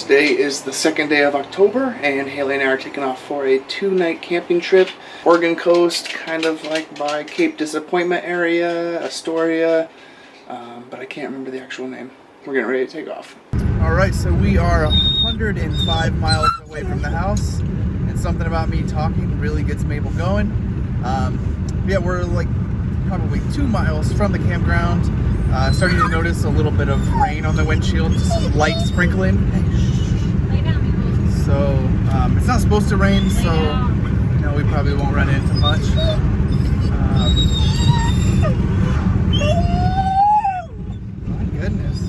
Today is the second day of October, and Haley and I are taking off for a 2-night camping trip. Oregon coast, kind of like by Cape Disappointment area, Astoria, but I can't remember the actual name. We're getting ready to take off. Alright, so we are 105 miles away from the house, and something about me talking really gets Mabel going. Yeah, we're like probably 2 miles from the campground. Starting to notice a little bit of rain on the windshield, just light sprinkling. So it's not supposed to rain, so you know, we probably won't run into much. My goodness.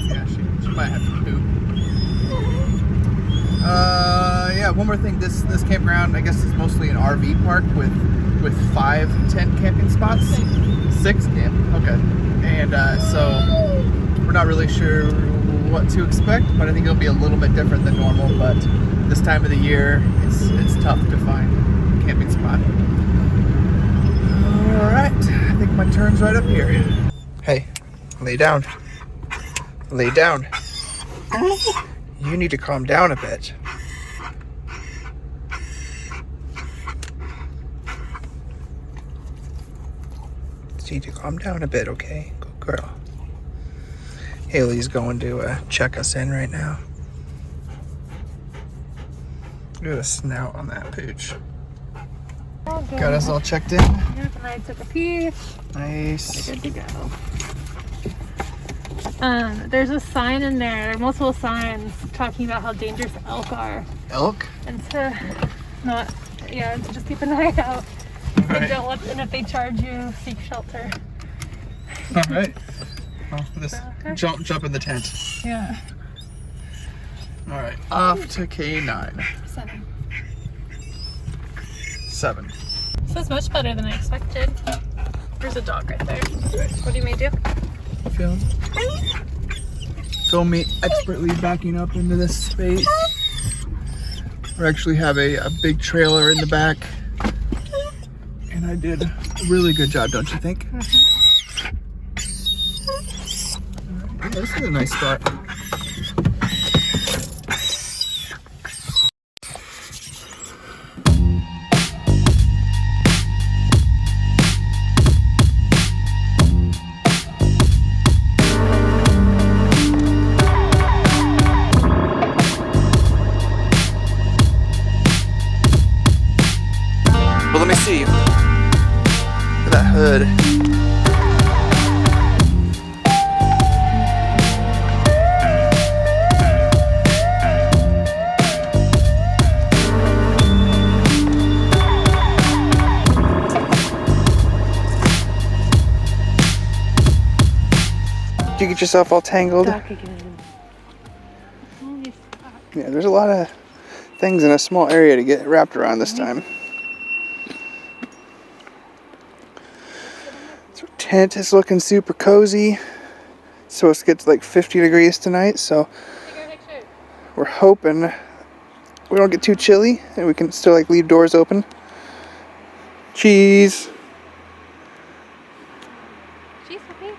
Yeah, she might have to poop. Yeah, one more thing. This campground, I guess, is mostly an RV park with 5 tent camping spots. 6 camp. Okay. And so we're not really sure what to expect, but I think it'll be a little bit different than normal. But this time of the year, it's tough to find a camping spot. All right, I think my turn's right up here. Hey, lay down. Lay down. You need to calm down a bit. You need to calm down a bit, okay? Good girl. Haley's going to check us in right now. Look at the snout on that pooch. Okay. Got us all checked in. Yep, and I took a pee. Nice. Good to go. There's a sign in there, multiple signs talking about how dangerous elk are. Elk? And to not, yeah, to just keep an eye out. Right. And if they charge you, seek shelter. All right. Well, just Okay. jump in the tent. Yeah. All right. Off to K9. 7. This is much better than I expected. There's a dog right there. What do you may do? Feeling? Film me expertly backing up into this space. We actually have a big trailer in the back. And I did a really good job, don't you think? Mm-hmm. Yeah, this is a nice spot. Well, let me see. Look at that hood. Did you get yourself all tangled? Back again. Yeah, there's a lot of things in a small area to get wrapped around this time. So tent is looking super cozy. It's supposed to get to like 50 degrees tonight, so we're hoping we don't get too chilly and we can still like leave doors open. Cheese. Cheese, okay.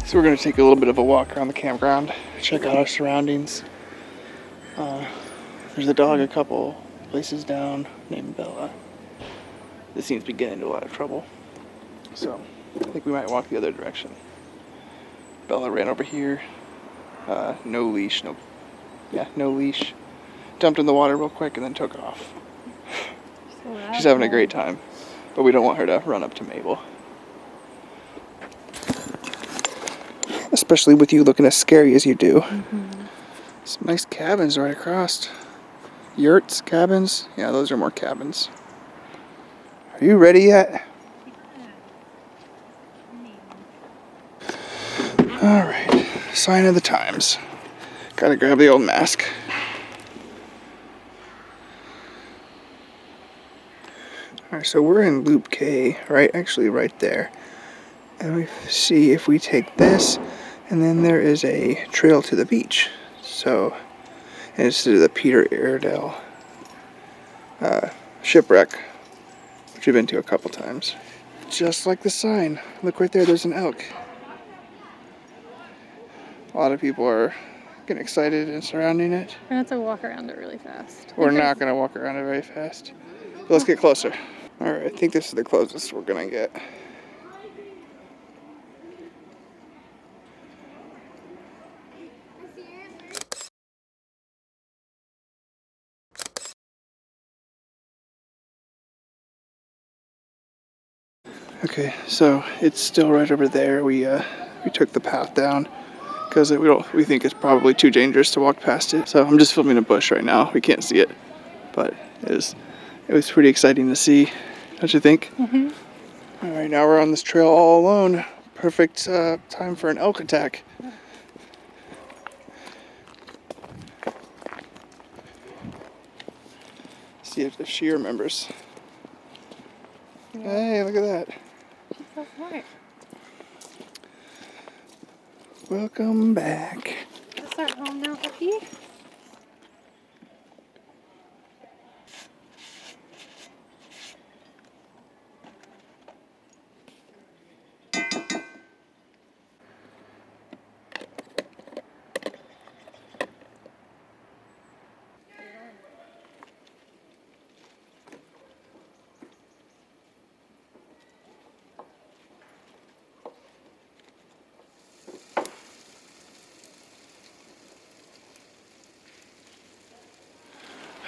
So we're going to take a little bit of a walk around the campground, check out our surroundings. There's a dog a couple places down named Bella. This seems to be getting into a lot of trouble. So I think we might walk the other direction. Bella ran over here. No leash. Dumped in the water real quick and then took off. She's having a great time, but we don't want her to run up to Mabel. especially with you looking as scary as you do. Some nice cabins right across. Yurts, cabins. Yeah, those are more cabins. Are you ready yet? Alright, sign of the times. Gotta grab the old mask. Alright, so we're in Loop K, right? Actually, right there. And we see if we take this, and then there is a trail to the beach. So, and it's to the Peter Airedale shipwreck, which we've been to a couple times. Just like the sign. Look right there, there's an elk. A lot of people are getting excited and surrounding it. We're gonna have to walk around it really fast. We're not gonna walk around it very fast. But let's get closer. Alright, I think this is the closest we're gonna get. Okay, so it's still right over there. We took the path down because we think it's probably too dangerous to walk past it. So I'm just filming a bush right now. We can't see it, but it was pretty exciting to see. Don't you think? Mm-hmm. All right, now we're on this trail all alone. Perfect time for an elk attack. See if she remembers. Yeah. Hey, look at that. She's so smart. Welcome back. Is our home now, Puppy?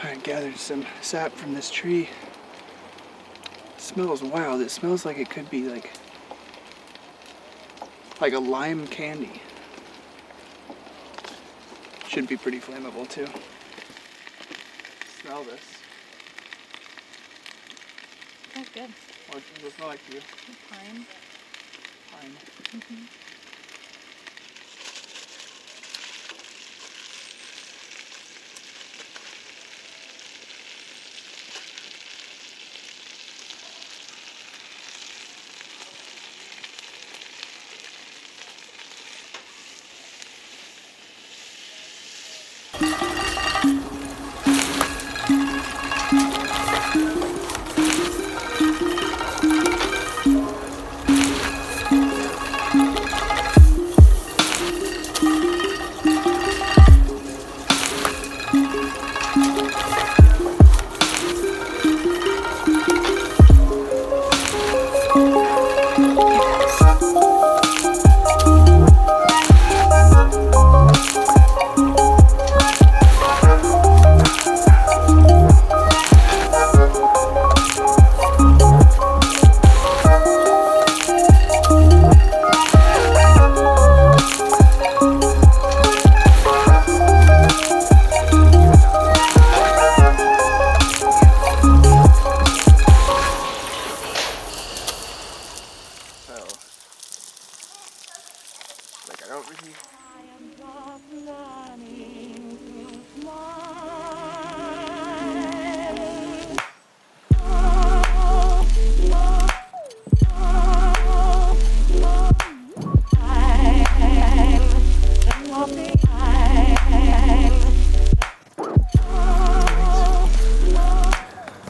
I gathered some sap from this tree. It smells wild. It smells like it could be like a lime candy. Should be pretty flammable too. Smell this. That's good. What does it smell like to you? Pine. Fine. Mm-hmm.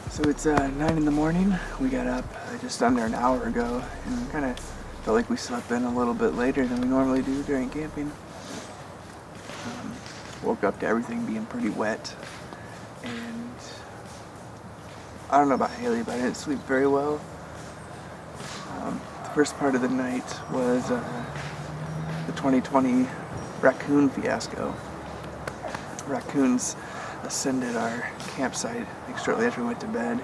So it's 9 in the morning. We got up just under an hour ago and kind of felt like we slept in a little bit later than we normally do during camping. Woke up to everything being pretty wet, and I don't know about Haley, but I didn't sleep very well. The first part of the night was the 2020 raccoon fiasco. Raccoons ascended our campsite shortly after we went to bed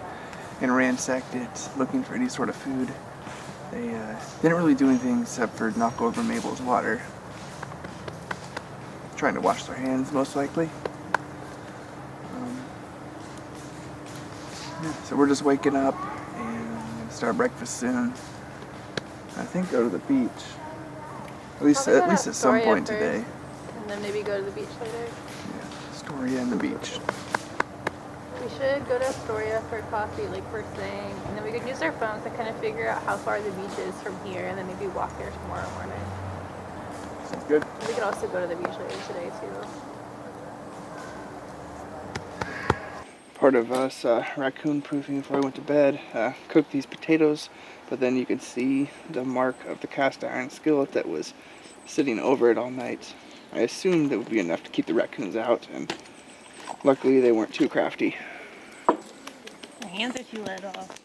and ransacked it looking for any sort of food. They didn't really do anything except for knock over Mabel's water. trying to wash their hands, most likely. Yeah, so we're just waking up and gonna start breakfast soon. I think go to the beach. At least at some point today. And then maybe go to the beach later. Yeah, Astoria and the beach. We should go to Astoria for coffee, like first thing, and then we could use our phones to kind of figure out how far the beach is from here, and then maybe walk there tomorrow morning. Sounds good. And we could also go to the beach later today too. Part of us raccoon proofing before I went to bed, cooked these potatoes, but then you could see the mark of the cast iron skillet that was sitting over it all night. I assumed it would be enough to keep the raccoons out, and luckily they weren't too crafty. My hands are too let off.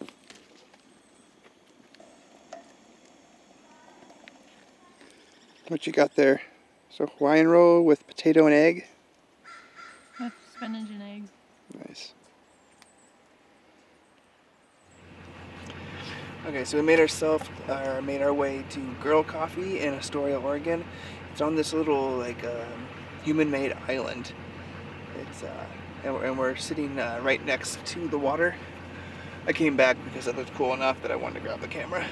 What you got there? So Hawaiian roll with potato and egg? With spinach and eggs. Nice. Okay, so we made our way to Girl Coffee in Astoria, Oregon. It's on this little human-made island. It's and we're sitting right next to the water. I came back because it looked cool enough that I wanted to grab the camera.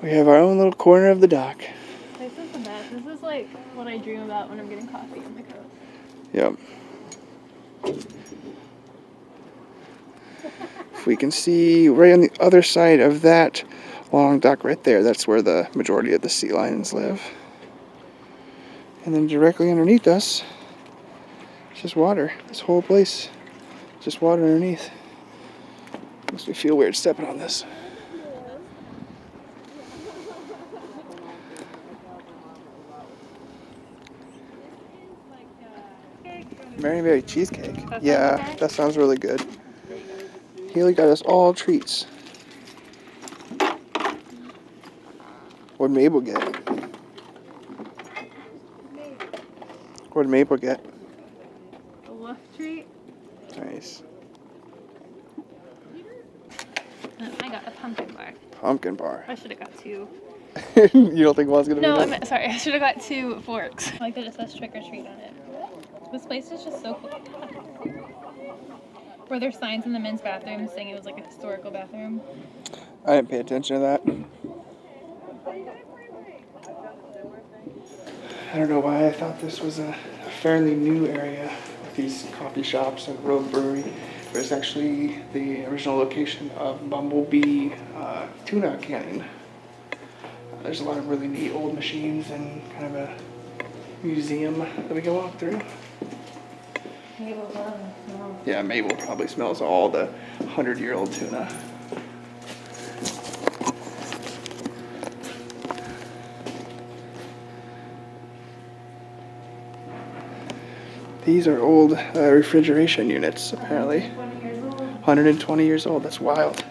We have our own little corner of the dock. This is the best. This is like what I dream about when I'm getting coffee on the coast. Yep. If we can see right on the other side of that long dock right there, that's where the majority of the sea lions live. And then directly underneath us, it's just water. This whole place, just water underneath. Makes me feel weird stepping on this. Mary cheesecake. Yeah, that sounds really good. Haley got us all treats. What'd Mabel get? What'd Mabel get? A wolf treat. Nice. And I got a pumpkin bar. Pumpkin bar. I should have got two. You don't think one's gonna be No, enough? sorry. I should have got two forks. I like that it says trick or treat on it. This place is just so cool. Were there signs in the men's bathroom saying it was like a historical bathroom? I didn't pay attention to that. I don't know why I thought this was a fairly new area with these coffee shops and Road Brewery. It was actually the original location of Bumblebee Tuna canning. There's a lot of really neat old machines and kind of a museum that we can walk through. Mabel loves smells. Yeah, Mabel probably smells all the 100-year-old tuna. These are old refrigeration units, apparently. 20 years old. 120 years old, that's wild.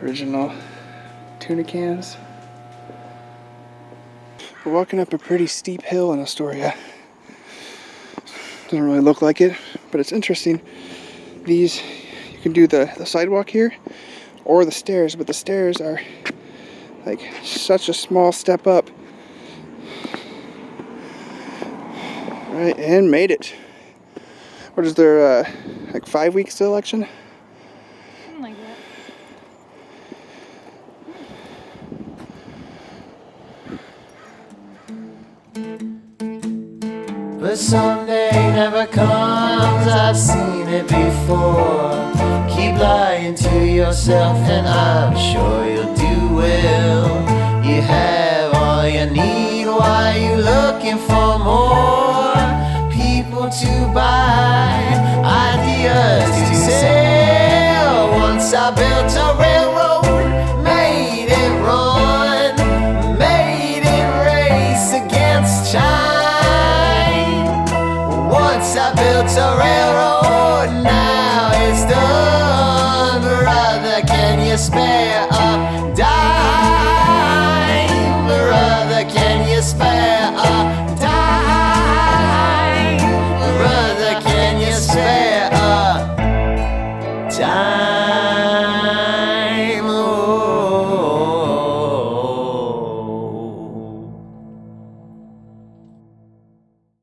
Original tuna cans. We're walking up a pretty steep hill in Astoria. Doesn't really look like it, but it's interesting. These, you can do the sidewalk here or the stairs, but the stairs are like such a small step up. Right, and made it. What is there, like 5 weeks to election? Something like that. But someday never comes, I've seen it before. Keep lying to yourself and I'm sure you'll do well. You have all you need, why you looking for more? People to buy, ideas to sell. Once I built a railroad, made it run, made it race against once I built a railroad, now it's done. Brother, can you spare